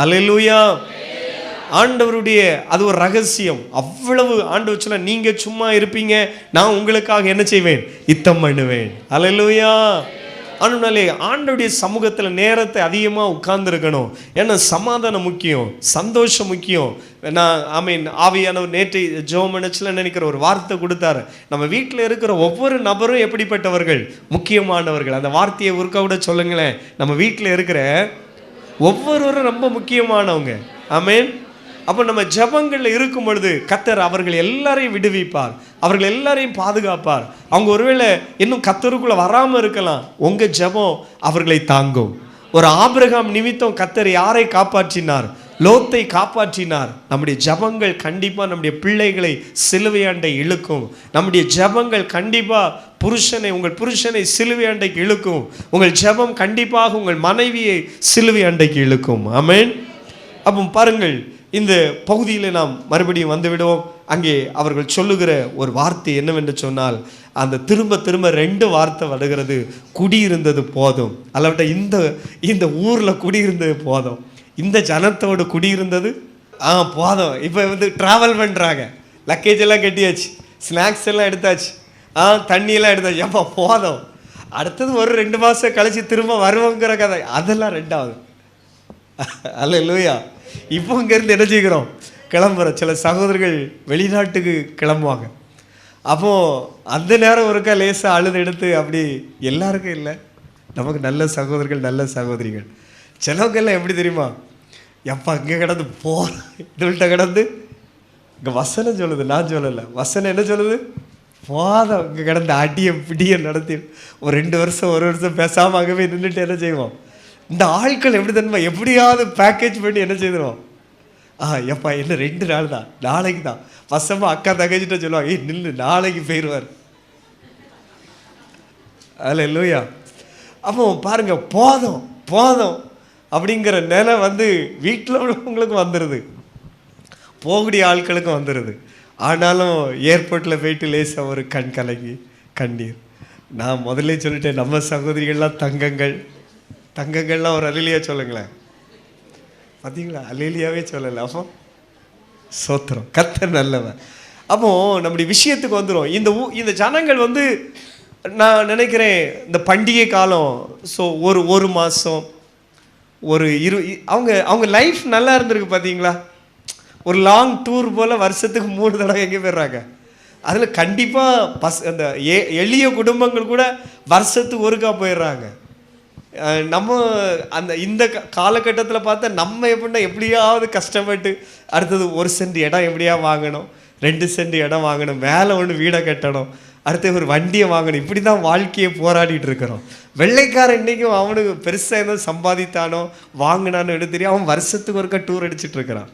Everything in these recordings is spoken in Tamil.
அல்லேலூயா. ஆண்டவருடைய அது ஒரு ரகசியம். அவ்வளவு ஆண்டவர் சொல்ல, நீங்க சும்மா இருப்பீங்க, நான் உங்களுக்காக என்ன செய்வேன், யுத்தம் பண்ணுவேன். அல்லேலூயா. அதனாலே ஆண்டவருடைய சமூகத்தில் நேரத்தை அதிகமாக உட்கார்ந்துருக்கணும். ஏன்னா சமாதானம் முக்கியம், சந்தோஷம் முக்கியம். நான் ஆவியானவர் நேற்று ஜெபம் நினைச்சுல நினைக்கிற ஒரு வார்த்தை கொடுத்தாரு. நம்ம வீட்டில் இருக்கிற ஒவ்வொரு நபரும் எப்படிப்பட்டவர்கள், முக்கியமானவர்கள். அந்த வார்த்தையை ஒருக்கா கூட சொல்லுங்களேன். நம்ம வீட்டில் இருக்கிற ஒவ்வொருவரும் ரொம்ப முக்கியமானவங்க. ஆமென். அப்போ நம்ம ஜெபங்களில் இருக்கும் பொழுது கர்த்தர் அவர்கள் எல்லாரையும் விடுவிப்பார், அவர்கள் எல்லாரையும் பாதுகாப்பார். அவங்க ஒருவேளை இன்னும் கர்த்தருக்குள்ளே வராமல் இருக்கலாம், உங்கள் ஜெபம் அவர்களை தாங்கும். ஒரு ஆபிரகாம் நிமித்தம் கர்த்தர் யாரை காப்பாற்றினார், லோத்தை காப்பாற்றினார். நம்முடைய ஜெபங்கள் கண்டிப்பாக நம்முடைய பிள்ளைகளை சிலுவையாண்டை இழுக்கும். நம்முடைய ஜெபங்கள் கண்டிப்பாக உங்கள் புருஷனை சிலுவை அண்டைக்கு இழுக்கும். உங்கள் ஜெபம் கண்டிப்பாக உங்கள் மனைவியை சிலுவை அண்டைக்கு இழுக்கும். ஆமென். அப்போ பாருங்கள், இந்த பகுதியில் நாம் மறுபடியும் வந்துவிடுவோம். அங்கே அவர்கள் சொல்லுகிற ஒரு வார்த்தை என்னவென்று சொன்னால், அந்த திரும்ப திரும்ப 2 வார்த்தை வருகிறது. குடியிருந்தது போதும். அல்லவிட்ட இந்த ஊரில் குடியிருந்தது போதும், இந்த ஜனத்தோடு குடியிருந்தது போதும். இப்போ ட்ராவல் பண்ணுறாங்க, லக்கேஜ் எல்லாம் கட்டியாச்சு, ஸ்நாக்ஸ் எல்லாம் எடுத்தாச்சு, தண்ணியெல்லாம் எடுத்தாச்சு. ஏப்பா போதும், அடுத்தது ஒரு 2 மாதம் கழிச்சு திரும்ப வருவோங்கிற கதை, அதெல்லாம் 2வது. அல்லேலூயா. இப்போ இங்கேருந்து என்ன செய்கிறோம், கிளம்புற சில சகோதரர்கள் வெளிநாட்டுக்கு கிளம்புவாங்க. அப்போது அந்த நேரம் ஒருக்கா லேசாக அழுது எடுத்து, அப்படி எல்லாருக்கும் இல்லை, நமக்கு நல்ல சகோதரர்கள் நல்ல சகோதரிகள். சிலவங்கெல்லாம் எப்படி தெரியுமா, எப்பா இங்கே கிடந்து இதுகிட்ட கிடந்து, இங்கே வசனம் சொல்லுது, நான் சொல்லலை, வசனம் என்ன சொல்லுது, போதும் இங்கே கிடந்து அடியை பிடியை நடத்தி ஒரு 2 வருஷம் 1 வருஷம் பேசாமல் அங்கே போய் நின்றுட்டு என்ன செய்வோம். இந்த ஆட்கள் எப்படி தெரியுமா, எப்படியாவது பேக்கேஜ் பண்ணி என்ன செய்துருவோம். எப்பா என்ன 2 நாள் தான், நாளைக்கு தான். வசமாக அக்கா தகச்சிட்ட சொல்லுவாங்க, நில்லு நாளைக்கு போயிடுவார். அல்லேலூயா. அப்போ பாருங்க, போதும் போதும் அப்படிங்கிற நிலை வீட்டில் உள்ளவங்களுக்கு வந்துடுது, போகக்கூடிய ஆட்களுக்கும் வந்துடுது. ஆனாலும் ஏர்போர்ட்டில் போயிட்டு லேசாக ஒரு கண் கலங்கி கண்ணீர். நான் முதல்ல சொல்லிட்டேன், நம்ம சகோதரிகள்லாம் தங்கங்கள்லாம் ஒரு அல்லேலூயா சொல்லுங்களேன். பார்த்தீங்களா, அல்லேலூயாவே சொல்லலை. அப்போ சோத்திரம், கர்த்தர் நல்லவன். அப்போ நம்முடைய விஷயத்துக்கு வந்துடும். இந்த ஜனங்கள் நான் நினைக்கிறேன், இந்த பண்டிகை காலம், ஸோ ஒரு மாதம் ஒரு அவங்க லைஃப் நல்லா இருந்திருக்கு. பார்த்தீங்களா, ஒரு லாங் டூர் போல் வருஷத்துக்கு 3 தடவை எங்கே போயிடுறாங்க. அதில் கண்டிப்பாக அந்த எளிய குடும்பங்கள் கூட வருஷத்துக்கு ஒருக்கா போயிடுறாங்க. நம்ம இந்த காலகட்டத்தில் பார்த்தா நம்ம எப்படியாவது கஷ்டப்பட்டு அடுத்தது 1 சென்ட் இடம் எப்படியா வாங்கணும், 2 சென்ட் இடம் வாங்கணும், மேலே ஒன்று வீடை கட்டணும், அடுத்து ஒரு வண்டியை வாங்கணும். இப்படி தான் வாழ்க்கையை போராடிட்டு இருக்கிறோம். வெள்ளைக்காரன் இன்றைக்கும் அவனுக்கு பெருசாக எதுவும் சம்பாதித்தானோ வாங்கினானோ எடுத்து தெரியும், அவன் வருஷத்துக்கு ஒருக்கா டூர் அடிச்சுட்டு இருக்கிறான்.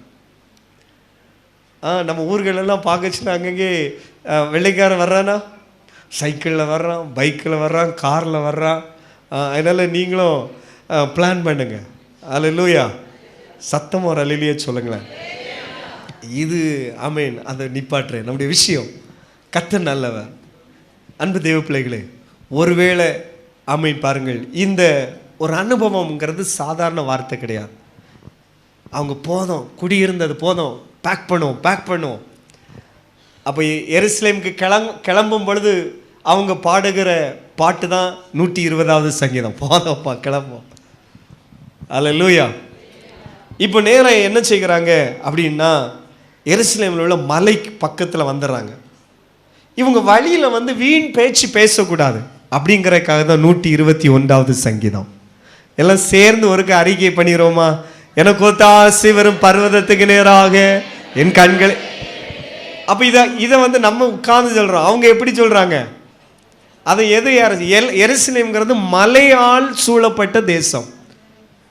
நம்ம ஊர்களெல்லாம் பார்க்கச்சுன்னா அங்கங்கே வெள்ளைக்காரன் வர்றானா, சைக்கிளில் வர்றான், பைக்கில் வர்றான், காரில் வர்றான். அதனால் நீங்களும் பிளான் பண்ணுங்க. அல்லேலூயா. சத்தமாக ஒரு அல்லேலூயா சொல்லுங்களேன். இது ஆமென். அதை நிப்பாட்டுறேன். நம்முடைய விஷயம், கர்த்தர் நல்லவர். அன்பு தேவ பிள்ளைகளே, ஒருவேளை ஆமென் பாருங்கள், இந்த ஒரு அனுபவம்ங்கிறது சாதாரண வார்த்தை கிடையாது. அவங்க போதும், குடியிருந்தது போதும், பேக் பண்ணுவோம். அப்போ எருசலேமுக்கு கிளம்பும் பொழுது அவங்க பாடுகிற பாட்டு தான் 120வது சங்கீதம். போதும்ப்பா கிளம்பும். அல்லேலூயா. இப்போ நேரம் என்ன செய்கிறாங்க அப்படின்னா, எருசலேமில் உள்ள மலைக்கு பக்கத்தில் வந்துடுறாங்க. இவங்க வழியில் வீண் பேச்சு பேசக்கூடாது அப்படிங்கிறதுக்காக தான் 121வது சங்கீதம். எல்லாம் சேர்ந்து ஒருக்க அறிக்கை பண்ணிடுவோமா? எனக்கு ஒத்தாசை வரும் பர்வதத்துக்கு நேராக என் கண்களை. அப்போ இதை நம்ம உட்கார்ந்து சொல்கிறோம். அவங்க எப்படி சொல்கிறாங்க? அதை எருசலேம்ங்கிறது மலையால் சூழப்பட்ட தேசம்.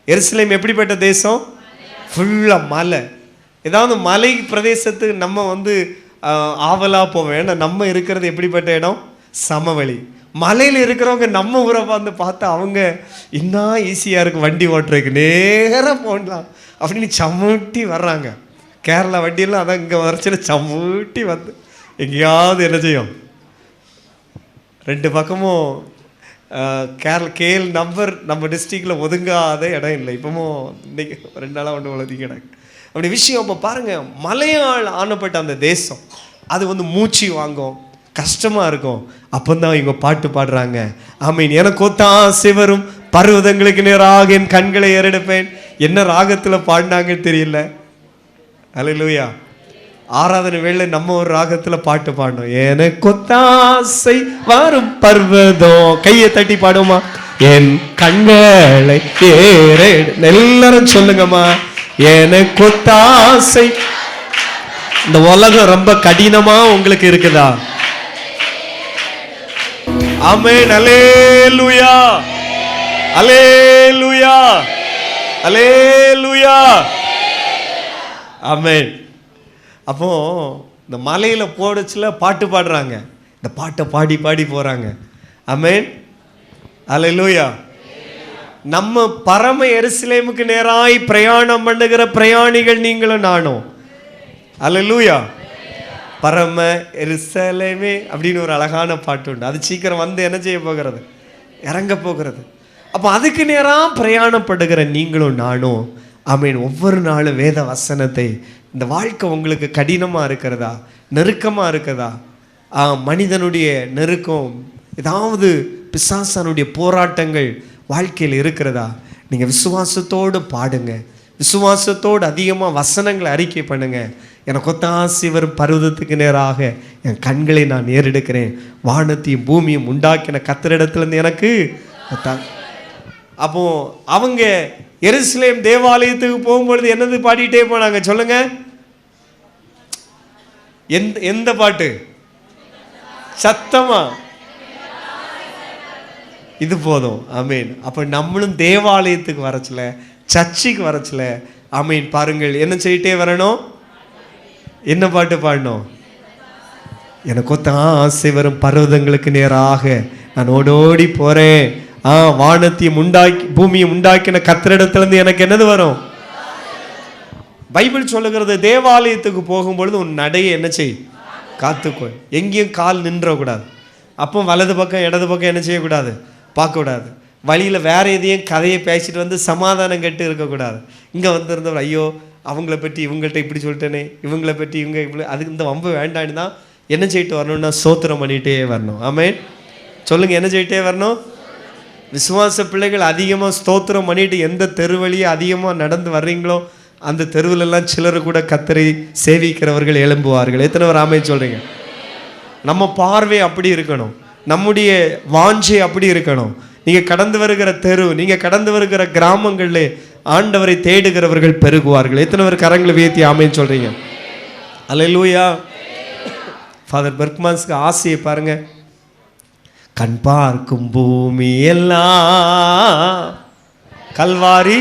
எருசலேம் எப்படிப்பட்ட தேசம்? ஃபுல்லாக மலை. ஏதாவது மலை பிரதேசத்துக்கு நம்ம ஆவலாக போவோம். ஏன்னா நம்ம இருக்கிறது எப்படிப்பட்ட இடம்? சமவெளி. மலையில் இருக்கிறவங்க நம்ம ஊரை பார்த்தா அவங்க இன்னும் ஈஸியாக இருக்குது வண்டி ஓட்டுறதுக்கு, நேராக போடலாம் அப்படின்னு சமுட்டி வர்றாங்க. கேரளா வண்டியெல்லாம் அதான் இங்கே வரைச்சில சமுட்டி எங்கேயாவது என்ன செய்யும், 2 பக்கமும் கேஎல் நம்பர் நம்ம டிஸ்ட்ரிக்டில் ஒதுங்காத இடம் இல்லை. இப்போவும் இன்னைக்கு 2 நாளாக ஒன்று ஒழுதி கிடக்கு அப்படி விஷயம். அப்போ பாருங்கள், மலையால் ஆனப்பட்ட அந்த தேசம் அது வந்து மூச்சு வாங்கும், கஷ்டமாக இருக்கும். அப்போ தான் இவங்க பாட்டு பாடுறாங்க. ஆமீன். எனக்கு ஒத்தாசை வரும் பர்வதங்களுக்கு நேராக என் கண்களை ஏறெடுப்பேன். என்ன ராகத்தில் பாடினாங்கன்னு தெரியல. அல்லேலூயா. ஆராதனை வேளை நம்ம ஒரு ராகத்தில் பாட்டு பாடணும். எனக்கு ஒத்தாசை வரும் பர்வதம். கையை தட்டி பாடுமா. என் கண்களை ஏறெடு. எல்லாரும் சொல்லுங்கம்மா. எனக்கு ஒத்தாசை. இந்த உலகம் ரொம்ப கடினமா உங்களுக்கு இருக்குதா? ஆமென். அல்லேலூயா, அல்லேலூயா, அல்லேலூயா, ஆமென். அப்போ இந்த மலையில போடச்சுல பாட்டு பாடுறாங்க. இந்த பாட்டை பாடி பாடி போறாங்க. ஆமென். அல்லேலூயா. நம்ம பரம எருசலேமுக்கு நேராய் பிரயாணம் பண்ணுகிற பிரயாணிகள் நீங்களும் நானும். அல்லேலூயா. பரம எருசலேமே அப்படின்னு ஒரு அழகான பாட்டு உண்டு. அது சீக்கிரம் வந்து என்ன செய்ய போகிறது? இறங்க போகிறது. அப்போ அதுக்கு நேராக பிரயாணப்படுகிற நீங்களும் நானும். ஆமீன். ஒவ்வொரு நாளும் வேத வசனத்தை. இந்த வாழ்க்கை உங்களுக்கு கடினமாக இருக்கிறதா, நெருக்கமாக இருக்கிறதா? மனிதனுடைய நெருக்கம், ஏதாவது பிசாசனுடைய போராட்டங்கள் வாழ்க்கையில் இருக்கிறதா? நீங்கள் விசுவாசத்தோடு பாடுங்க, விசுவாசத்தோடு அதிகமாக வசனங்களை அறிக்கை பண்ணுங்க. எனக்கு ஒத்தாசை வரும் பர்வதத்துக்கு நேராக என் கண்களை நான் ஏறெடுக்கிறேன். வானத்தையும் பூமியும் உண்டாக்கின கர்த்தரிடத்திலிருந்து எனக்கு. அப்போ அவங்க எருசலேம் தேவாலயத்துக்கு போகும்பொழுது என்னது பாடிட்டே போனாங்க சொல்லுங்க? எந்த பாட்டு? சத்தமா. இது போதும். ஆமீன். அப்போ நம்மளும் தேவாலயத்துக்கு வரச்சல, சர்ச்சுக்கு வரச்சல, ஆமீன், பாருங்கள் என்ன செய்யிட்டே வரணும்? என்ன பாட்டு பாடணும்? எனக்கு ஒத்தாசை வரும் பர்வதங்களுக்கு நேராக நான் ஓடோடி போறேன். வானத்தையும் உண்டாக்கி பூமியை உண்டாக்கின கர்த்தரிடத்திலிருந்து எனக்கு என்னது வரும்? பைபிள் சொல்லுகிறது, தேவாலயத்துக்கு போகும்பொழுது உன் நடையை என்ன செய்? காத்துக்கொள். எங்கேயும் கால் நின்றக்கூடாது. அப்போ வலது பக்கம் இடது பக்கம் என்ன செய்யக்கூடாது? பார்க்கக்கூடாது. வழியில் வேற எதையும் கதையை பேசிட்டு வந்து சமாதானம் கட்டு இருக்கக்கூடாது. இங்கே வந்திருந்தவர், ஐயோ அவங்கள பற்றி இவங்கள்ட்ட இப்படி சொல்லிட்டேனே, இவங்களை பற்றி இவங்க இப்படி, அதுக்கு இந்த வம்பு வேண்டான்னு தான் என்ன செய்யிட்டு வரணும்னா ஸ்தோத்திரம் பண்ணிகிட்டே வரணும். ஆமென். சொல்லுங்கள், என்ன செய்யிட்டே வரணும்? விசுவாச பிள்ளைகள் அதிகமாக ஸ்தோத்திரம் பண்ணிட்டு எந்த தெரு வழியை அதிகமாக நடந்து வர்றீங்களோ அந்த தெருவிலெல்லாம் சிலர் கூட கர்த்தரை சேவிக்கிறவர்கள் எழும்புவார்கள். எத்தனை பேர் ஆமென் சொல்கிறீங்க? நம்ம பார்வை அப்படி இருக்கணும், நம்முடைய வாஞ்சை அப்படி இருக்கணும். நீங்கள் கடந்து வருகிற தெரு, நீங்கள் கடந்து வருகிற கிராமங்களில் ஆண்டவரை தேடுகிறவர்கள் பெருகுவார்கள். எத்தனை பேர் கரங்களை உயர்த்தி ஆமென் சொல்கிறீங்க? அல்லேலூயா. ஃபாதர் பெர்க்மான்ஸ்க்கு ஆசையை பாருங்க. கண் பார்க்கும் பூமி எல்லாம் கல்வாரி.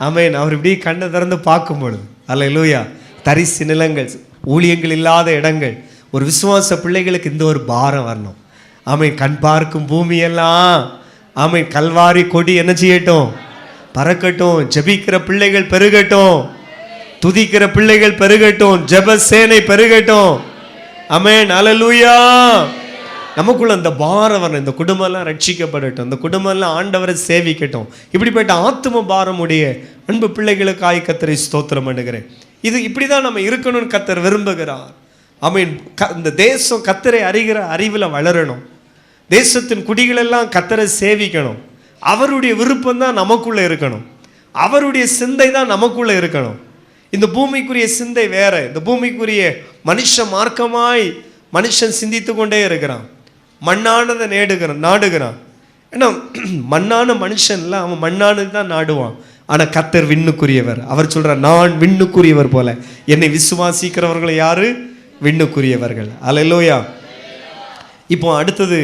ஆமென். அவர் இப்படி கண்ணை திறந்து பார்க்கும் பொழுது, அல்லேலூயா, தரிசு நிலங்கள், ஊழியங்கள் இல்லாத இடங்கள், ஒரு விசுவாச பிள்ளைகளுக்கு இந்த ஒரு பாரம் வரணும். ஆமென். கண் பார்க்கும் பூமி எல்லாம், ஆமென், கல்வாரி கொடி என்ன செய்யட்டும்? பறக்கட்டும். ஜெபிக்கிற பிள்ளைகள் பெருகட்டும், துதிக்கிற பிள்ளைகள் பெருகட்டும், ஜெப சேனை பெருகட்டும். ஆமென். அல்லேலூயா. நமக்குள்ள அந்த பாரம் வரணும். இந்த குடும்பம்லாம் ரட்சிக்கப்படட்டும், இந்த குடும்பம்லாம் ஆண்டவரை சேவிக்கட்டும். இப்படிப்பட்ட ஆத்தும பாரமுடைய அன்பு பிள்ளைகளுக்காய் கர்த்தரை ஸ்தோத்திரம் பண்ணுகிறேன். இது இப்படி தான் நம்ம இருக்கணும்னு கர்த்தர் விரும்புகிறார். ஆமென். இந்த தேசம் கர்த்தரை அறிகிற அறிவில் வளரணும். தேசத்தின் குடிகளெல்லாம் கர்த்தரை சேவிக்கணும். அவருடைய விருப்பம் தான் நமக்குள்ளே இருக்கணும். அவருடைய சிந்தை தான் நமக்குள்ளே இருக்கணும். இந்த பூமிக்குரிய சிந்தை வேற. இந்த பூமிக்குரிய மனுஷ மார்க்கமாய் மனுஷன் சிந்தித்து கொண்டே இருக்கிறான். மண்ணானதை நாடுகிறான். ஏன்னா மண்ணான மனுஷன்ல அவன் மண்ணானது தான் நாடுவான். ஆனால் கர்த்தர் விண்ணுக்குரியவர். அவர் சொல்றார், நான் விண்ணுக்குரியவர் போல என்னை விசுவாசிக்கிறவர்கள் யாரு? விண்ணுக்குரியவர்கள். அல்லேலூயா. இப்போ அடுத்தது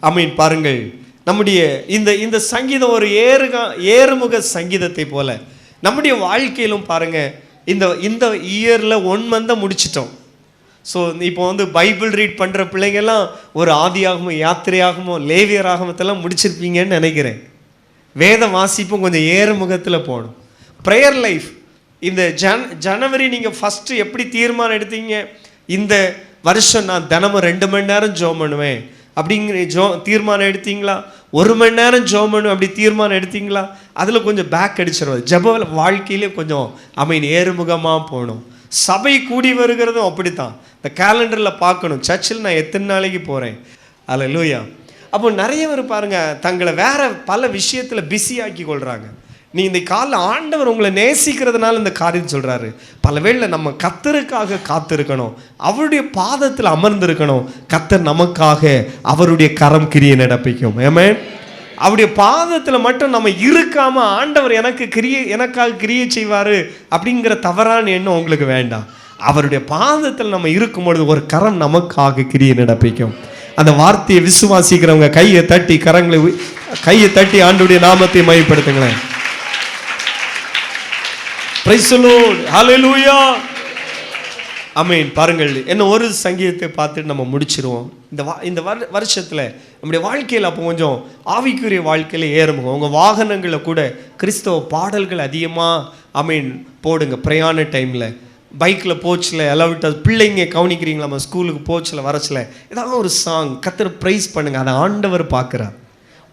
ஆமென். பாருங்கள், நம்முடைய இந்த சங்கீதம் ஒரு ஏறுமுக சங்கீதத்தை போல நம்முடைய வாழ்க்கையிலும் பாருங்க. இந்த இயரில் 1 மந்தை முடிச்சிட்டோம். ஸோ இப்போ வந்து பைபிள் ரீட் பண்ணுற பிள்ளைங்கெல்லாம் ஒரு ஆதியாகமோ யாத்திரையாகமோ லேவியராகமத்தெல்லாம் முடிச்சிருப்பீங்கன்னு நினைக்கிறேன். வேத வாசிப்பும் கொஞ்சம் ஏறுமுகத்தில் போகணும். ப்ரேயர் லைஃப் இந்த ஜனவரி நீங்கள் ஃபஸ்ட்டு எப்படி தீர்மானம் எடுத்தீங்க? இந்த வருஷம் நான் தினமும் 2 மணி நேரம் ஜெபம் பண்ணுவேன் அப்படிங்கிற தீர்மானம் எடுத்தீங்களா? 1 மணி நேரம் ஜெபம் பண்ணணும் அப்படி தீர்மானம் எடுத்தீங்களா? அதில் கொஞ்சம் பேக் அடிச்சிருவது. ஜெப வாழ்க்கையிலே கொஞ்சம் ஏறுமுகமாக போகணும். சபை கூடி வருகிறதும் அப்படித்தான். இந்த கேலண்டரில் பார்க்கணும், சர்ச்சில் நான் எத்தனை நாளைக்கு போகிறேன். அல்லேலூயா. அப்போ நிறைய பேர் பாருங்கள், தங்களை வேற பல விஷயத்தில் பிஸியாக்கி கொள்கிறாங்க. நீ இந்த காலில் ஆண்டவர் உங்களை நேசிக்கிறதுனால இந்த காரியம் சொல்கிறாரு. பல வேளை நம்ம கர்த்தருக்காக காத்திருக்கணும், அவருடைய பாதத்தில் அமர்ந்திருக்கணும். கர்த்தர் நமக்காக அவருடைய கரம் கிரியை நடப்பிக்கும். ஆமென். அவருடைய பாதத்தில் மட்டும் நம்ம இருக்காமல் ஆண்டவர் எனக்காக கிரியை செய்வார் அப்படிங்கிற தவறான எண்ணம் உங்களுக்கு வேண்டாம். அவருடைய பாதத்தில் நம்ம இருக்கும் பொழுது ஒரு கரம் நமக்காக கிரியை நடப்பிக்கும். அந்த வார்த்தையை விசுவாசிக்கிறவங்க கையை தட்டி ஆண்டவருடைய நாமத்தை மையப்படுத்துங்களேன். Praise the Lord. Hallelujah. ஆமென். பாருங்கள், என்ன ஒரு சங்கீதத்தை பார்த்துட்டு நம்ம முடிச்சிருவோம். இந்த வருஷத்தில் நம்முடைய வாழ்க்கையில் அப்போ கொஞ்சம் ஆவிக்குரிய வாழ்க்கையில் ஏறுமுகம். உங்கள் வாகனங்களில் கூட கிறிஸ்தவ பாடல்கள் அதிகமாக போடுங்க. பிரயாண டைமில் பைக்கில் போச்சில் எல்லாம் பிள்ளைங்க கவனிக்கிறீங்களா? நம்ம ஸ்கூலுக்கு போச்சில் வரச்சில் ஏதாவது ஒரு சாங் கர்த்தர் ப்ரைஸ் பண்ணுங்கள். அதை ஆண்டவர் பார்க்குறார்.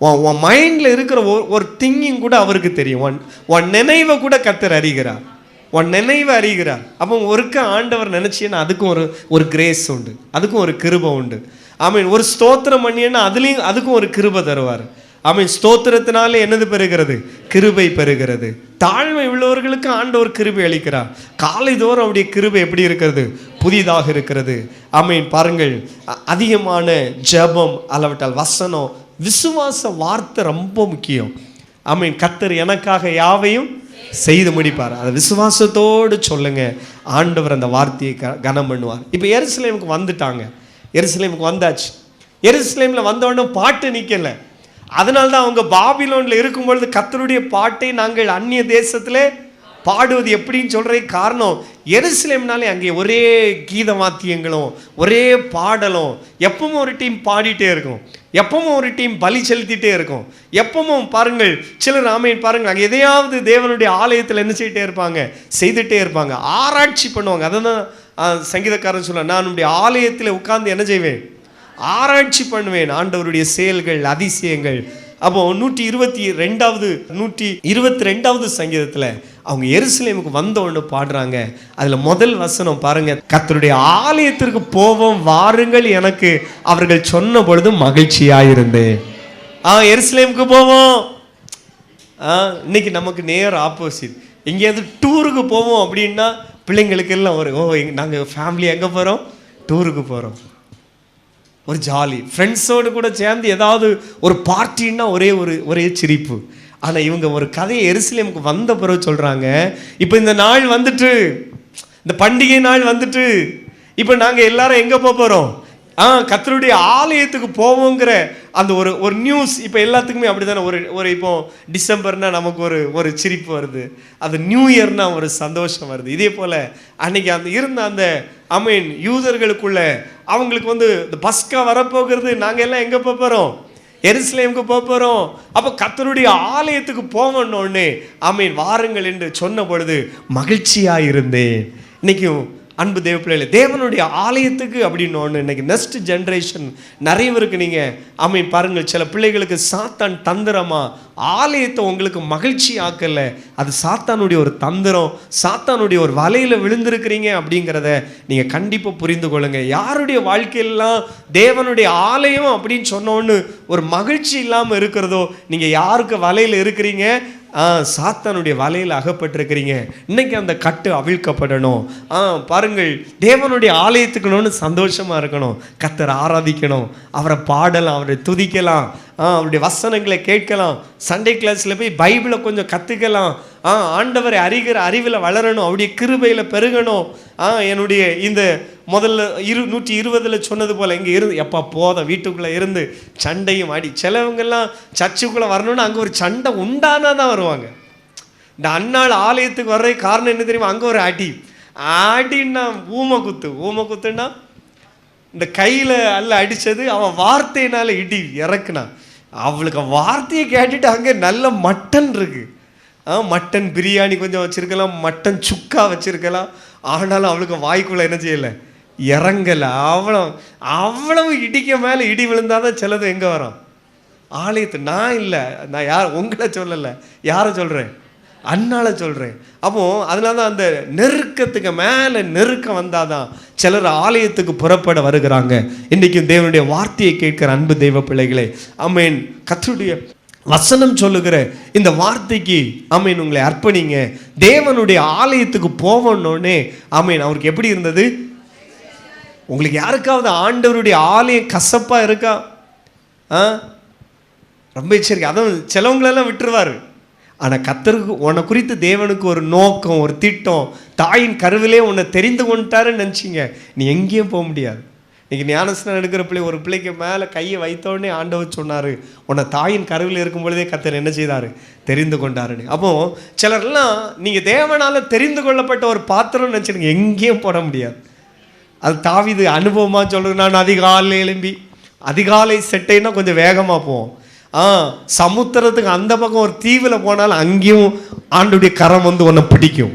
உன் மைண்டில் இருக்கிற ஒரு திங்கிங் கூட அவருக்கு தெரியும். உன் நினைவை கூட கர்த்தர் அறிகிறார். அப்போ ஒருக்க ஆண்டவர் நினச்சின்னா அதுக்கும் ஒரு கிரேஸ் உண்டு, அதுக்கும் ஒரு கிருபை உண்டு. ஒரு ஸ்தோத்திரம் பண்ணியன்னா அதுக்கும் ஒரு கிருபை தருவார். ஸ்தோத்திரத்தினாலே என்னது பெறுகிறது? கிருபை பெறுகிறது. தாழ்மை உள்ளவர்களுக்கு ஆண்டவர் கிருபை அளிக்கிறார். காலைதோறும் அவருடைய கிருபை எப்படி இருக்கிறது? புதிதாக இருக்கிறது. பாருங்கள், அதிகமான ஜெபம் அளவிட்டால் வசனம், விசுவாச வார்த்தை ரொம்ப முக்கியம். கர்த்தர் எனக்காக யாவையும் செய்து முடிப்பார். அதை விசுவாசத்தோடு சொல்லுங்க. ஆண்டவர் அந்த வார்த்தையை கனம் பண்ணுவார். இப்போ எருசலேமுக்கு வந்துட்டாங்க. எருசலேமுக்கு வந்தாச்சு. எருசலேமில் வந்தோடனே பாட்டு நிற்கலை. அதனால்தான் அவங்க பாபிலோனில் இருக்கும் பொழுது கர்த்தருடைய பாட்டை நாங்கள் அந்நிய தேசத்திலே பாடுவது எப்படின்னு சொல்கிறே காரணம், எருசலேம்னாலே அங்கே ஒரே கீத வாத்தியங்களும் ஒரே பாடலும், எப்பவும் ஒரு டீம் பாடிட்டே இருக்கும், எப்பவும் ஒரு டீம் பலி செலுத்திட்டே இருக்கும். எப்பவும் பாருங்கள், சிலர் பாருங்கள் அங்கே எதையாவது தேவனுடைய ஆலயத்தில் என்ன செய்துட்டே இருப்பாங்க, ஆராய்ச்சி பண்ணுவாங்க. அதை தான் சங்கீதக்காரன் சொல்ல, நான் உன்னுடைய ஆலயத்தில் உட்கார்ந்து என்ன செய்வேன்? ஆராய்ச்சி பண்ணுவேன் ஆண்டவருடைய செயல்கள், அதிசயங்கள். அப்போ 122வது சங்கீதத்தில் அவங்க எருசலேமுக்கு வந்தோன்னு பாடுறாங்க. அதில் முதல் வசனம் பாருங்க, கர்த்தருடைய ஆலயத்திற்கு போவோம் வாருங்கள், எனக்கு அவர்கள் சொன்ன பொழுது மகிழ்ச்சியாயிருந்தேன். எருசலேமுக்கு போவோம். இன்னைக்கு நமக்கு நேர் ஆப்போசிட். எங்கேயாவது டூருக்கு போவோம் அப்படின்னா பிள்ளைங்களுக்கு எல்லாம் நாங்கள் ஃபேமிலி எங்கே போகிறோம்? டூருக்கு போகிறோம். ஒரு ஜாலி, ஃப்ரெண்ட்ஸோடு கூட சேர்ந்து ஏதாவது ஒரு பார்ட்டின்னா ஒரே சிரிப்பு. ஆனால் இவங்க ஒரு கதையை எருசலேமுக்கு வந்த பிறகு சொல்கிறாங்க, இப்போ இந்த நாள் வந்துட்டு, இந்த பண்டிகை நாள் வந்துட்டு, இப்போ நாங்கள் எல்லாரும் எங்கே போகிறோம்? கர்த்தருடைய ஆலயத்துக்கு போவோங்கிற அந்த ஒரு நியூஸ். இப்போ எல்லாத்துக்குமே அப்படி தானே. இப்போ டிசம்பர்னா நமக்கு ஒரு சிரிப்பு வருது, அது நியூ இயர்னா ஒரு சந்தோஷம் வருது. இதே போல் அன்னைக்கு அந்த யூதர்களுக்குள்ள அவங்களுக்கு இந்த பஸ்கா வரப்போகிறது. நாங்கள் எல்லாம் எங்கே போகிறோம்? எருசலேமுக்கு போகிறோம். அப்போ கர்த்தருடைய ஆலயத்துக்கு போகணுன்னே வாருங்கள் என்று சொன்ன பொழுது மகிழ்ச்சியாக இருந்தேன். இன்னைக்கும் அன்பு தேவ பிள்ளைகளே, தேவனுடைய ஆலயத்துக்கு அப்படின்னு ஒன்று இன்னைக்கு நெக்ஸ்ட் ஜென்ரேஷன் நிறைய பேருக்கு நீங்கள் பாருங்கள், சில பிள்ளைகளுக்கு சாத்தான் தந்திரமா ஆலயத்தை உங்களுக்கு மகிழ்ச்சி ஆக்கலை. அது சாத்தானுடைய ஒரு தந்திரம், சாத்தானுடைய ஒரு வலையில் விழுந்திருக்கிறீங்க அப்படிங்கிறத நீங்கள் கண்டிப்பாக புரிந்து கொள்ளுங்க. யாருடைய வாழ்க்கையெல்லாம் தேவனுடைய ஆலயம் அப்படின்னு சொன்னோன்னு ஒரு மகிழ்ச்சி இல்லாமல் இருக்கிறதோ, நீங்கள் யாருக்கு வலையில் இருக்கிறீங்க? சாத்தானுடைய வலையில் அகப்பட்டிருக்கிறீங்க. இன்னைக்கு அந்த கட்டு அவிழ்க்கப்படணும். பாருங்கள், தேவனுடைய ஆலயத்துக்கணும்னு சந்தோஷமா இருக்கணும், கர்த்தரை ஆராதிக்கணும், அவரை பாடலாம், அவரை துதிக்கலாம், அவருடைய வசனங்களை கேட்கலாம், சண்டே கிளாஸில் போய் பைபிளை கொஞ்சம் கற்றுக்கலாம், ஆண்டவரை அறிவில் வளரணும், அவருடைய கிருபையில் பெருகணும். என்னுடைய இந்த முதல்ல 120 சொன்னது போல் இங்கே இருந்து எப்போ போதும் வீட்டுக்குள்ளே இருந்து சண்டையும் அடி. சிலவங்கெல்லாம் சர்ச்சுக்குள்ளே வரணும்னா அங்கே ஒரு சண்டை உண்டானா தான் வருவாங்க. இந்த அன்னாள் ஆலயத்துக்கு வர்ற காரணம் என்ன தெரியுமா? அங்கே ஒரு அடின்னா ஊமை குத்துன்னா இந்த கையில் அல்ல அடித்தது, அவன் வார்த்தையினால இடி இறக்குனான். அவளுக்கு வார்த்தையை கேட்டுட்டு அங்கே நல்ல மட்டன் இருக்கு, மட்டன் பிரியாணி கொஞ்சம் வச்சுருக்கலாம், மட்டன் சுக்கா வச்சுருக்கலாம். ஆனாலும் அவளுக்கு வாய்க்குள்ளே என்ன செய்யலை? இறங்கலை. அவ்வளவு இடிக்க மேலே இடி விழுந்தாதான் சிலது எங்கே வரும்? ஆலயத்து. நான் இல்லை, நான் யார் உங்களை சொல்லலை, யாரை சொல்கிறேன்? அண்ணால சொல்கிறேன். அப்போ அதனால தான் அந்த நெருக்கத்துக்கு மேலே நெருக்கம் வந்தாதான் சிலர் ஆலயத்துக்கு புறப்பட வருகிறாங்க. இன்றைக்கும் தேவனுடைய வார்த்தையை கேட்கிற அன்பு தெய்வ பிள்ளைகளே, ஆமென், கர்த்தருடைய வசனம் சொல்லுகிற இந்த வார்த்தைக்கு ஆமென் உங்களை அர்ப்பணிங்க. தேவனுடைய ஆலயத்துக்கு போவனோடனே ஆமென் அவருக்கு எப்படி இருந்தது? உங்களுக்கு யாருக்காவது ஆண்டவருடைய ஆலயம் கசப்பாக இருக்கா? ரொம்ப எச்சரிக்கை. அதுவும் சிலவங்களெல்லாம் விட்டுருவார். ஆனால் கர்த்தருக்கு உன்னை குறித்து தேவனுக்கு ஒரு நோக்கம், ஒரு திட்டம், தாயின் கருவிலே உன்னை தெரிந்து கொண்டுட்டாருன்னு நினச்சிங்க, நீ எங்கேயும் போக முடியாது. இன்றைக்கி ஞானஸ்நானம் எடுக்கிற ஒரு பிள்ளைக்கு மேலே கையை வைத்தோடனே ஆண்டவர் சொன்னார், உன்னை தாயின் கருவில் இருக்கும் பொழுதே கர்த்தர் என்ன செய்தார்? தெரிந்து கொண்டாருன்னு. அப்போது சிலர்லாம் நீங்கள் தேவனால் தெரிந்து கொள்ளப்பட்ட ஒரு பாத்திரம்னு நினச்சிடுங்க, எங்கேயும் போட முடியாது. அது தாவீது அனுபவமாக சொல்கிறது. நான் அதிகாலை எழும்பி, அதிகாலை செட்டைன்னா கொஞ்சம் வேகமாக போவோம். சமுத்திரத்துக்கு அந்த பக்கம் ஒரு தீவில் போனாலும் அங்கேயும் ஆண்டுடைய கரம் வந்து உன்னை பிடிக்கும்.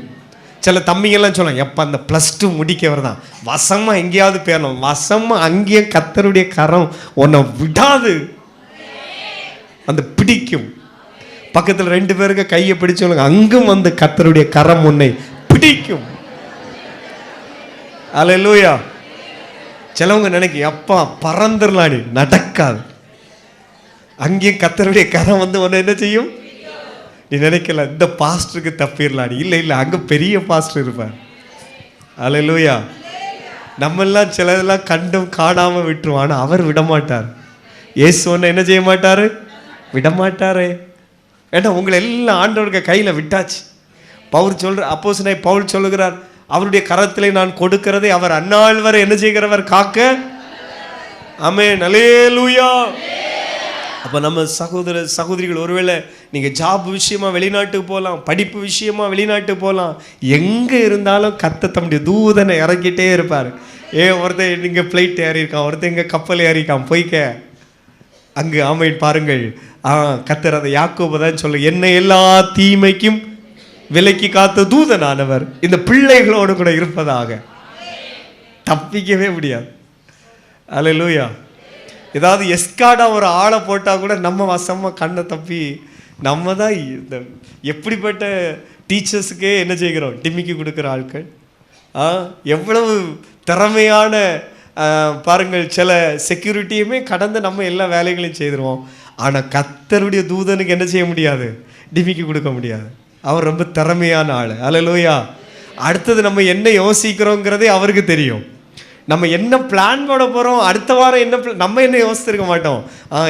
சில தம்பிங்கெல்லாம் சொல்லலாம், எப்போ அந்த +2 முடிக்கவர் தான் வசமாக எங்கேயாவது போயிடணும், வசமாக அங்கேயும் கர்த்தருடைய கரம் உன்னை விடாது, அந்த பிடிக்கும். பக்கத்தில் 2 பேருக்கு கையை பிடிச்சு சொல்லுங்க, அங்கும் வந்து கர்த்தருடைய கரம் உன்னை பிடிக்கும். அல்லேலூயா. சிலவங்க நினைக்க எப்பா பறந்துடலாம், நடக்காது. அங்கேயும் கர்த்தருடைய கரம் வந்து உன்னை என்ன செய்யும்? நீ நினைக்கல இந்த பாஸ்டருக்கு தப்பிடலாம். இல்லை இல்லை, அங்கே பெரிய பாஸ்டர் இருப்பார். அல்லேலூயா. நம்மெல்லாம் சிலதெல்லாம் கண்டும் காணாமல் விட்டுருவோம், ஆனால் அவர் விடமாட்டார். இயேசு ஒன்று என்ன செய்ய மாட்டார்? விடமாட்டாரே. ஏன்னா உங்களை எல்லாம் ஆண்டவருக்கு கையில் விட்டாச்சு. அப்போஸ்தலனாகிய பவுல் சொல்லுகிறார், அவருடைய கரத்திலே நான் கொடுக்கிறதை அவர் அந்நாள் வரை என்ன செய்கிறவர்? காக்க. ஆமென், அல்லேலூயா. அப்போ நம்ம சகோதர சகோதரிகள், ஒருவேளை நீங்கள் ஜாப் விஷயமா வெளிநாட்டுக்கு போகலாம், படிப்பு விஷயமா வெளிநாட்டுக்கு போகலாம், எங்கே இருந்தாலும் கர்த்தர் தம்முடைய தூதனை இறக்கிட்டே இருப்பார். ஒருத்தன் இங்கே ஃப்ளைட் ஏறியிருக்கான், ஒருத்தன் இங்கே கப்பல் ஏறியிருக்கான், போய்க்க அங்கே. ஆமென். பாருங்கள், கர்த்தர் அதை யாக்கோபு தான் சொல்ல, என்னை எல்லா தீமைக்கும் விலக்கி காத்த தூதனானவர் இந்த பிள்ளைகளோடு கூட இருப்பதாக. தப்பிக்கவே முடியாது. அல்லேலூயா. ஏதாவது எஸ்கார்டா ஒரு ஆளை போட்டால் கூட நம்ம வசமாக கண்ணை தப்பி நம்ம தான் இந்த எப்படிப்பட்ட டீச்சர்ஸுக்கே என்ன செய்கிறோம்? டிமிக்கி கொடுக்குற ஆட்கள். எவ்வளவு திறமையான பாருங்கள், சில செக்யூரிட்டியுமே கடந்து நம்ம எல்லா வேலைகளையும் செய்திருவோம். ஆனால் கர்த்தருடைய தூதனுக்கு என்ன செய்ய முடியாது? டிமிக்கி கொடுக்க முடியாது. அவர் ரொம்ப திறமையான ஆள். அல்லேலூயா. அடுத்தது நம்ம என்ன யோசிக்கிறோங்கிறதே அவருக்கு தெரியும். நம்ம என்ன பிளான் போட போகிறோம், அடுத்த வாரம் என்ன நம்ம என்ன யோசிச்சிருக்க மாட்டோம்.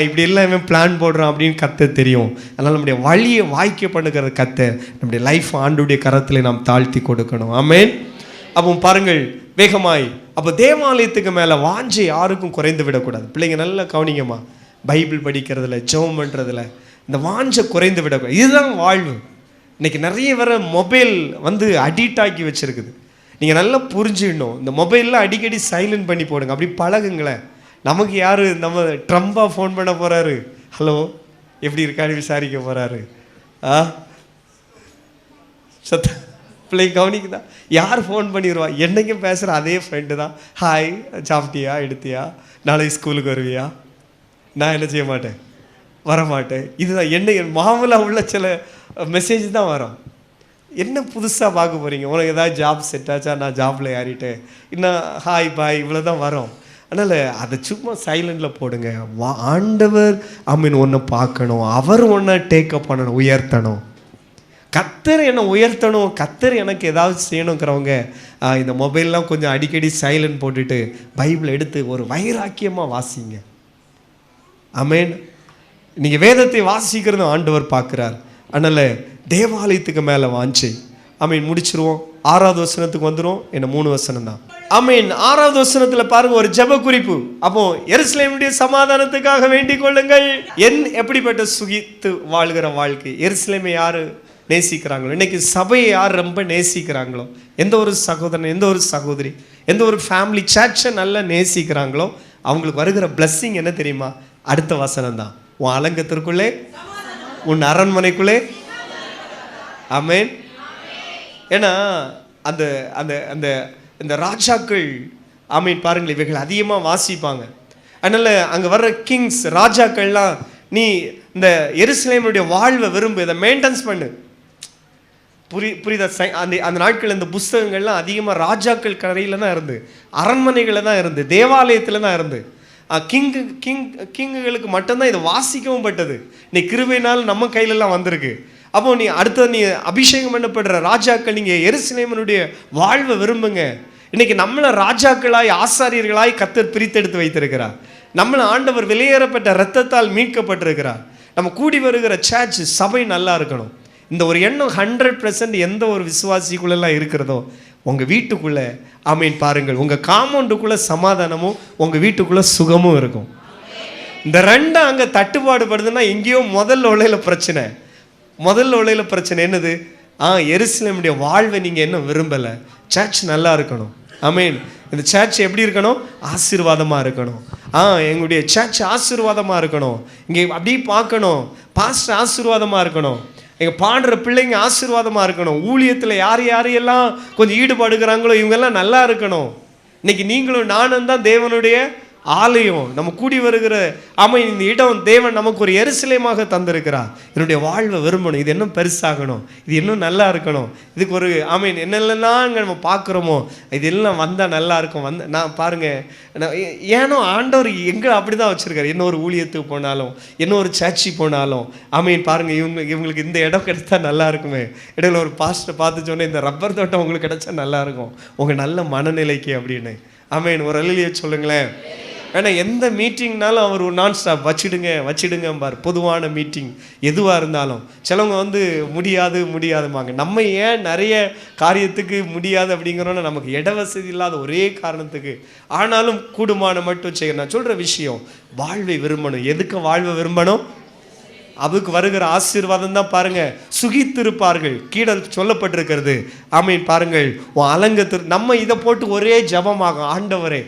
இப்படி எல்லாம் இவன் பிளான் போடுறான் அப்படின்னு கர்த்தர் தெரியும். அதனால் நம்முடைய வழியை வாய்க்க பண்ணுகிற கர்த்தர் நம்முடைய லைஃப் ஆண்டுடைய கரத்தில் நாம் தாழ்த்தி கொடுக்கணும். ஆமென். அப்போ பாருங்கள் வேகமாய், அப்போ தேவாலயத்துக்கு மேலே வாஞ்சை யாருக்கும் குறைந்து விடக்கூடாது. பிள்ளைங்க நல்லா கவனிங்கம்மா, பைபிள் படிக்கிறதுல, ஜெபம் பண்ணுறதுல இந்த வாஞ்சை குறைந்து விடக்கூடாது. இதுதான் வாழ்வு. இன்றைக்கி நிறைய வர மொபைல் வந்து அடிக்ட் ஆக்கி வச்சுருக்குது. நீங்கள் நல்லா புரிஞ்சுக்கணும். இந்த மொபைலில் அடிக்கடி சைலண்ட் பண்ணி போடுங்க, அப்படி பழகுங்களேன். நமக்கு யார் நம்ம ட்ரம்பாக ஃபோன் பண்ண போகிறாரு, ஹலோ எப்படி இருக்கான்னு விசாரிக்க போகிறாரு. பிள்ளைங்க கவனிக்குதா? யார் ஃபோன் பண்ணிடுவா? என்னைக்கும் பேசுகிற அதே ஃப்ரெண்டு தான். ஹாய், சாப்பிட்டியா, எடுத்தியா, நாளைக்கு ஸ்கூலுக்கு வருவியா? நான் என்ன செய்ய மாட்டேன், வரமாட்டேன். இதுதான் என்ன மாமூலாக உள்ள சில மெசேஜ் தான் வரும். என்ன புதுசாக பார்க்க போகிறீங்க? உனக்கு ஏதாவது ஜாப் செட் ஆச்சா? நான் ஜாப்பில் ஏறிட்டேன், இன்னும் ஹாய் பாய் இவ்வளோ தான் வரும். அதனால் அதை சும்மா சைலண்டில் போடுங்க. ஆண்டவர் ஒன்றை பார்க்கணும், அவர் ஒன்றை டேக்கப் பண்ணணும், உயர்த்தணும். கர்த்தர் என்னை உயர்த்தணும், கர்த்தர் எனக்கு ஏதாவது செய்யணுங்கிறவங்க இந்த மொபைல்லாம் கொஞ்சம் அடிக்கடி சைலண்ட் போட்டுட்டு பைபிள் எடுத்து ஒரு வைராக்கியமாக வாசிங்க. ஆமென். நீங்கள் வேதத்தை வாசிக்கிறது ஆண்டவர் பார்க்குறார். அதனால் தேவாலயத்துக்கு மேலே வாஞ்சை. ஆமென். முடிச்சிருவோம். 6வது வசனத்துக்கு வந்துடும். என்ன 3 வசனம் தான். ஆமென். 6வது வசனத்தில் பாருங்க, ஒரு ஜெப குறிப்பு. அப்போ எருசலேமுடைய சமாதானத்துக்காக வேண்டிக் கொள்ளுங்கள். எப்படிப்பட்ட சுகித்து வாழ்கிற வாழ்க்கை. எருசலேமை யாரு நேசிக்கிறாங்களோ, இன்னைக்கு சபையை யார் ரொம்ப நேசிக்கிறாங்களோ, எந்த ஒரு சகோதரன், எந்த ஒரு சகோதரி, எந்த ஒரு ஃபேமிலி சர்ச்சை நல்லா நேசிக்கிறாங்களோ அவங்களுக்கு வருகிற பிளஸ்ஸிங் என்ன தெரியுமா? அடுத்த வசனம் தான். உன் அலங்கத்திற்குள்ளே, உன் அரண்மனைக்குள்ளே. ஆமென். ஏன்னா அந்த அந்த அந்த இந்த ராஜாக்கள் பாருங்கள் இவைகள் அதிகமாக வாசிப்பாங்க. அதனால் அங்கே வர்ற கிங்ஸ் ராஜாக்கள்லாம் நீ இந்த எருசலேமுடைய வாழ்வை விரும்பு, இதை மெயின்டெனன்ஸ் பண்ணு. புரியுதா? அந்த நாட்கள் இந்த புஸ்தகங்கள்லாம் அதிகமாக ராஜாக்கள் கரையில் தான் இருந்து, அரண்மனைகளில் தான் இருந்து, தேவாலயத்தில் தான் இருந்து. கிங்குகளுக்கு மட்டும்தான் இதை வாசிக்கவும் பட்டது. நீ கிருபையினால் நம்ம கையிலெல்லாம் வந்திருக்கு. அப்போ நீ அடுத்தது நீ அபிஷேகம் பண்ணப்படுற ராஜாக்கள், நீங்கள் எருசலேமினுடைய வாழ்வை விரும்புங்க. இன்னைக்கு நம்மளை ராஜாக்களாய் ஆசாரியர்களாய் கர்த்தர் பிரித்தெடுத்து வைத்திருக்கிறார். நம்மளை ஆண்டவர் வெளியேறப்பட்ட இரத்தத்தால் மீட்கப்பட்டிருக்கிறார். நம்ம கூடி வருகிற சர்ச் சபை நல்லா இருக்கணும். இந்த ஒரு எண்ணம் 100% எந்த ஒரு விசுவாசிக்குள்ளெல்லாம் இருக்கிறதோ உங்கள் வீட்டுக்குள்ளே பாருங்கள், உங்கள் காம்பவுண்டுக்குள்ளே சமாதானமும் உங்கள் வீட்டுக்குள்ளே சுகமும் இருக்கும். இந்த ரெண்டும் அங்கே தட்டுப்பாடு படுதுன்னா எங்கேயோ முதல் உலையில் பிரச்சனை என்னது? எருசலேமுடைய வாழ்வை நீங்கள் என்ன விரும்பலை? சர்ச் நல்லா இருக்கணும். இந்த சர்ச் எப்படி இருக்கணும்? ஆசீர்வாதமாக இருக்கணும். எங்களுடைய சர்ச் ஆசீர்வாதமாக இருக்கணும். இங்கே அப்படி பார்க்கணும், பாஸ்டர் ஆசீர்வாதமாக இருக்கணும், எங்கள் பாடுற பிள்ளைங்க ஆசீர்வாதமாக இருக்கணும், ஊழியத்தில் யாரையெல்லாம் கொஞ்சம் ஈடுபடுகிறாங்களோ இவங்கெல்லாம் நல்லா இருக்கணும். இன்னைக்கு நீங்களும் நானும் தான் தேவனுடைய ஆலயம். நம்ம கூடி வருகிற இந்த இடம் தேவன் நமக்கு ஒரு எருசலேமாக தந்திருக்கிறார். என்னுடைய வாழ்வை விரும்பணும், இது இன்னும் பெருசாகணும், இது இன்னும் நல்லா இருக்கணும். இதுக்கு ஒரு என்னெல்லாம் நம்ம பார்க்குறோமோ இது எல்லாம் வந்தால் நல்லா இருக்கும். நான் பாருங்கள், ஏனோ ஆண்டவர் எங்கே அப்படி தான் வச்சுருக்காரு. என்ன ஒரு ஊழியத்துக்கு போனாலும், என்ன ஒரு சர்ச்சி போனாலும் பாருங்கள், இவங்களுக்கு இந்த இடம் கிடைச்சா நல்லா இருக்குமே. இடையில ஒரு பாஸ்டரை பார்த்து சொன்னேன், இந்த ரப்பர் தோட்டம் உங்களுக்கு கிடைச்சா நல்லா இருக்கும் உங்கள் நல்ல மனநிலைக்கு அப்படின்னு. ஒரு அல்லேலூயா சொல்லுங்களேன். ஏன்னா எந்த மீட்டிங்னாலும் அவர் ஒரு நான் ஸ்டாப் வச்சிடுங்கம்பார். பொதுவான மீட்டிங் எதுவாக இருந்தாலும் சிலவங்க முடியாதுமாங்க. நம்ம ஏன் நிறைய காரியத்துக்கு முடியாது அப்படிங்கிறோன்னா நமக்கு இட வசதி இல்லாத ஒரே காரணத்துக்கு. ஆனாலும் கூடுமான மட்டும் செய்ய நான் சொல்கிற விஷயம், வாழ்வை விரும்பணும். எதுக்கு வாழ்வை விரும்பணும்? அதுக்கு வருகிற ஆசீர்வாதம் தான் பாருங்க, சுகித்திருப்பார்கள் கீழே சொல்லப்பட்டிருக்கிறது. பாருங்கள், உன் அலங்கத்திற்கு நம்ம இதை போட்டு ஒரே ஜபமாகும், ஆண்டவரே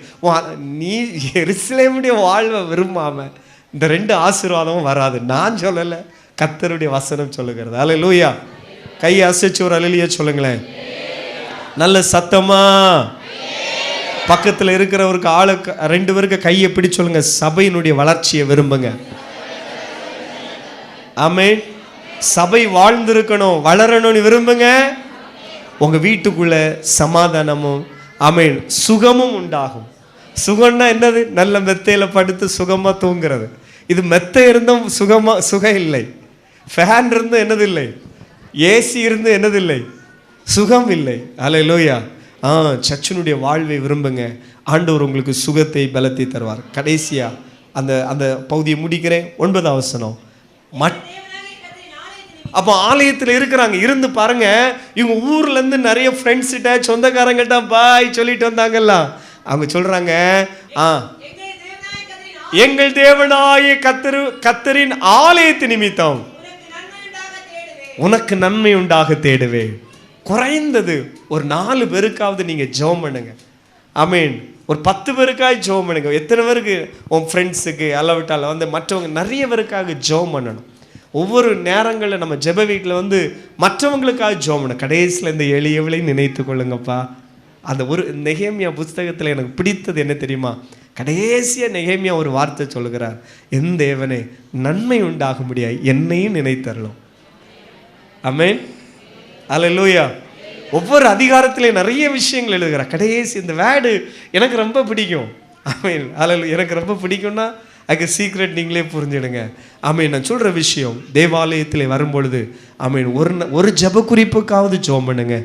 நீ எருசலேமுடைய வாழ்வை விரும்பாம இந்த ரெண்டு ஆசீர்வாதமும் வராது. நான் சொல்லலை, கர்த்தருடைய வசனம் சொல்லுகிறது. அல்லேலூயா. கை அசைச்சு ஒரு அல்லேலூயா சொல்லுங்களேன் நல்ல சத்தமா. பக்கத்தில் இருக்கிறவருக்கு ஆளுக்கு 2 பேருக்கு கையை பிடி சொல்லுங்க, சபையினுடைய வளர்ச்சியை விரும்புங்க. சபை வாழ்ந்திருக்கணும், வளரணும்னு விரும்புங்க. உங்க வீட்டுக்குள்ள சமாதானமும் சுகமும் உண்டாகும். சுகம்னா என்னது? நல்ல மெத்தையில படுத்து சுகமா தூங்குறது. இது மெத்தை இருந்தும் சுகம் இல்லை, ஃபேன் இருந்தும் என்னது இல்லை, ஏசி இருந்து என்னது இல்லை, சுகம் இல்லை. அல்லேலூயா. சர்ச்சினுடைய வாழ்வை விரும்புங்க. ஆண்டவர் உங்களுக்கு சுகத்தை பலத்தை தருவார். கடைசியா அந்த பகுதியை முடிக்கிறேன். 9வது வசனம். அப்போ ஆலயத்தில் இருக்கிறாங்க, இருந்து பாருங்க, இவங்க ஊர்ல இருந்து நிறைய ஃப்ரெண்ட்ஸ்கிட்ட சொந்தக்காரங்கிட்ட பாய் சொல்லிட்டு வந்தாங்கல்ல. அவங்க சொல்றாங்க, எங்கள் தேவனாய கர்த்தரின் ஆலயத்து நிமித்தம் உனக்கு நன்மை உண்டாக தேடுவேன். குறைந்தது ஒரு 4 பேருக்காவது நீங்க ஜெபம் பண்ணுங்க. ஒரு 10 பேருக்காக ஜெபம் பண்ணுங்க. எத்தனை பேருக்கு? உன் ஃப்ரெண்ட்ஸுக்கு அளவிட்டால் மற்றவங்க நிறைய பேருக்காக ஜெபம் பண்ணணும். ஒவ்வொரு நேரங்களில் நம்ம ஜெப வீட்டில் மற்றவங்களுக்காக ஜெபம் பண்ணணும். கடைசியில் இந்த எளியவளையும் நினைத்து கொள்ளுங்கப்பா. அந்த ஒரு நெகேமியா புஸ்தகத்தில் எனக்கு பிடித்தது என்ன தெரியுமா? கடைசியாக நெகேமியா ஒரு வார்த்தை சொல்லுகிறார், என் தேவனே நன்மை உண்டாக முடியாது என்னையும் நினைத்தரலாம். அல்லேலூயா. ஒவ்வொரு அதிகாரத்திலையும் நிறைய விஷயங்கள் எழுதுகிறார். கடைசி இந்த வேர்டு எனக்கு ரொம்ப பிடிக்கும். எனக்கு ரொம்ப பிடிக்கும்னா அதுக்கு சீக்ரெட் நீங்களே புரிஞ்சிடுங்க. நான் சொல்கிற விஷயம், தேவாலயத்தில் வரும்பொழுது ஒரு ஜெப குறிப்புக்காவது ஜெபம் பண்ணுங்க.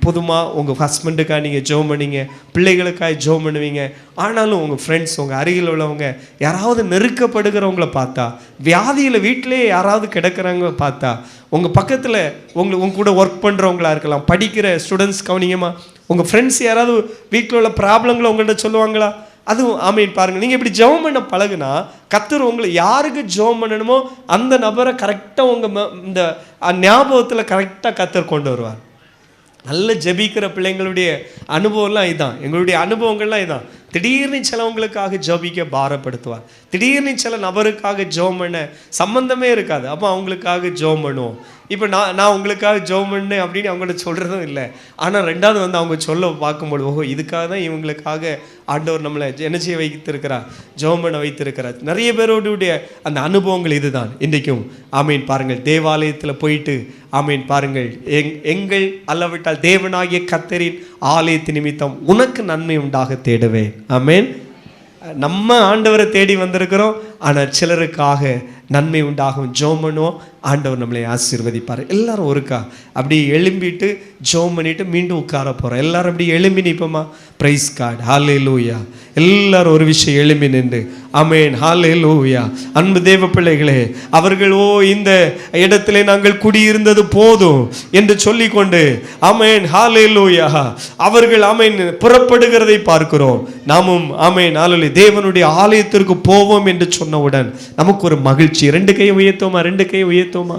பொதுவாக உங்கள் ஹஸ்பண்டுக்காக நீங்கள் ஜெபம் பண்ணீங்க, பிள்ளைகளுக்காக ஜெபம் பண்ணுவீங்க. ஆனாலும் உங்கள் ஃப்ரெண்ட்ஸ், உங்கள் அருகில் உள்ளவங்க யாராவது நெருக்கப்படுகிறவங்கள பார்த்தா, வியாதியில் வீட்டிலே யாராவது கிடக்கிறவங்க பார்த்தா, உங்கள் பக்கத்தில் உங்க கூட ஒர்க் பண்ணுறவங்களா இருக்கலாம், படிக்கிற ஸ்டூடெண்ட்ஸ் கவனிங்கம்மா. உங்கள் ஃப்ரெண்ட்ஸ் யாராவது வீட்டில் உள்ள ப்ராப்ளங்களை உங்கள்கிட்ட சொல்லுவாங்களா? அதுவும் பாருங்கள், நீங்கள் இப்படி ஜெபம் பண்ண பழகுனா கர்த்தர் உங்களை யாருக்கு ஜெபம் பண்ணணுமோ அந்த நபரை கரெக்டாக உங்கள் இந்த ஞாபகத்தில் கரெக்டாக கர்த்தர் கொண்டு வருவார். நல்ல ஜெபிக்கிற பிள்ளைங்களுடைய அனுபவம்லாம் இதுதான், எங்களுடைய அனுபவங்கள்லாம் இதுதான். திடீர்னு சிலவங்களுக்காக ஜெபிக்க பாரப்படுத்துவார், திடீர்னு சில நபருக்காக ஜெபம் பண்ண சம்பந்தமே இருக்காது, அப்போ அவங்களுக்காக ஜெபம் பண்ணுவோம். இப்போ நான் உங்களுக்காக ஜெபம் பண்ணேன் அப்படின்னு அவங்கள்ட்ட சொல்கிறதும் இல்லை. ஆனால் ரெண்டாவது வந்து அவங்க சொல்ல பார்க்கும்போது, ஓஹோ இதுக்காக தான் இவங்களுக்காக ஆண்டவர் நம்மளை என்ன செய்ய வைத்திருக்கிறார், ஜெபம் பண்ண வைத்திருக்கிறார். நிறைய பேரோடைய அந்த அனுபவங்கள் இதுதான் இன்றைக்கும். ஆமீன். பாருங்கள், தேவாலயத்தில் போயிட்டு ஆமீன் பாருங்கள், எங்கள் அல்லவிட்டால் தேவனாகிய கர்த்தரின் ஆலயத்தின் நிமித்தம் உனக்கு நன்மை உண்டாக தேடுவேன். ஆமீன். நம்ம ஆண்டவரை தேடி வந்திருக்கிறோம், ஆனால் சிலருக்காக நன்மை உண்டாகும் ஜெபம் பண்ணுவோம், ஆண்டவர் நம்மளை ஆசீர்வதிப்பார். எல்லாரும் ஒருக்கா அப்படி எழும்பிட்டு ஜெபம் பண்ணிட்டு மீண்டும் உட்கார போகிறோம். எல்லாரும் அப்படி எழும்பி நிற்போமா? பிரைஸ் காட், ஹல்லேலூயா. எல்லாரும் ஒரு விஷயம் எழும்பி நின்று ஆமென், ஹல்லேலூயா. அன்பு தேவ பிள்ளைகளே, அவர்கள் இந்த இடத்திலே நாங்கள் குடியிருந்தது போதும் என்று சொல்லிக்கொண்டு ஆமென், ஹல்லேலூயா, அவர்கள் ஆமென் புறப்படுகிறதை பார்க்கிறோம். நாமும் ஆமென் ஹல்லேலூயா தேவனுடைய ஆலயத்திற்கு போவோம் என்று சொன்னவுடன் நமக்கு ஒரு மகிழ்ச்சி. ரெண்டு கையை உயர்த்தோமா?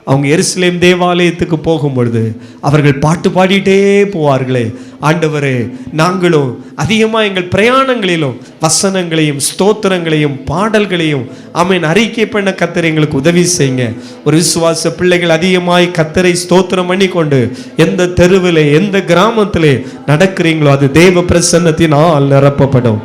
அவங்க எருசலேம் தேவாலயத்துக்கு போகும்பொழுது அவர்கள் பாட்டு பாடிட்டே போவார்களே, ஆண்டவரே நாங்களும் அதிகமாக எங்கள் பிரயாணங்களிலும் வசனங்களையும் ஸ்தோத்திரங்களையும் பாடல்களையும் ஆமென் அறிக்கை பண்ண கர்த்தர் எங்களுக்கு உதவி செய்யுங்க. ஒரு விசுவாச பிள்ளைகள் அதிகமாய் கர்த்தரை ஸ்தோத்திரம் பண்ணி கொண்டு எந்த தெருவிலே எந்த கிராமத்திலே நடக்கிறீங்களோ அது தேவ பிரசன்னத்தினால் நிரப்பப்படும்.